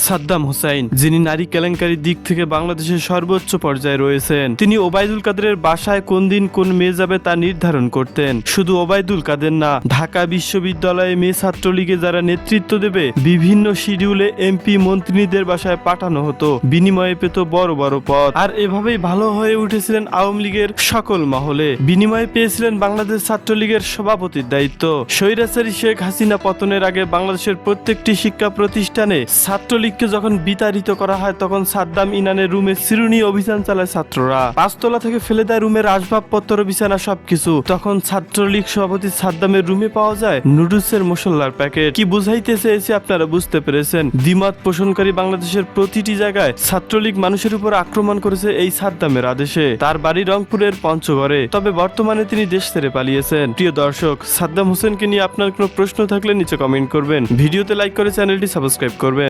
সাদ্দাম হোসাইন, যিনি নারী কেলেঙ্কারির দিক থেকে বাংলাদেশের সর্বোচ্চ পর্যায়ে রয়েছেন। তিনি ওবায়দুল কাদেরের বাসায় কোন দিন কোন মেয়ে যাবে তা নির্ধারণ করতেন। শুধু ওবায়দুল কাদের না, ঢাকা বিশ্ববিদ্যালয়ে মেয়ে ছাত্রলীগে যারা নেতৃত্ব দেবে বিভিন্ন শিডিউলে এমপি মন্ত্রীদের বাসায় পাঠানো হতো, বিনিময়ে পেত বড় বড় পদ। আর এভাবেই ভালো হয়ে উঠেছিলেন আওয়ামী লীগের সকল মহলে। বিনিময়ে পেয়েছিলেন বাংলাদেশ ছাত্রলীগের সভাপতির দায়িত্ব। স্বৈরাচারী শেখ হাসিনা পতনের আগে বাংলাদেশের প্রত্যেকটি শিক্ষা প্রতিষ্ঠানে ছাত্রলীগকে যখন বিতাড়িত করা হয়, তখন সাদ্দাম ইনানের রুমে চিরুনি অভিযান চালায় ছাত্ররা। পাঁচতলা থেকে ফেলে দেয় রুমের আসবাবপত্র, বিছানা সবকিছু। তখন ছাত্রলীগ সভাপতি সাদ্দামের রুমে পাওয়া যায় নুডলসের মশলার প্যাকেট। কি বুঝাইতে চেয়েছে আপনারা বুঝতে পেরেছেন। দ্বিমত পোষণকারী বাংলাদেশের প্রতিটি জায়গায় ছাত্রলীগ মানুষের উপর আক্রমণ করেছে এই সাদ্দামের আদেশে। তার বাড়ি রংপুরের পঞ্চগড়ে, তবে বর্তমানে তিনি দেশ ছেড়ে পালিয়েছেন। প্রিয় দর্শক, সাদ্দাম হোসেনকে নিয়ে আপনার কোনো প্রশ্ন থাকলে নিচে কমেন্ট করবেন। ভিডিওতে লাইক করে চ্যানেলটি সাবস্ক্রাইব করবেন।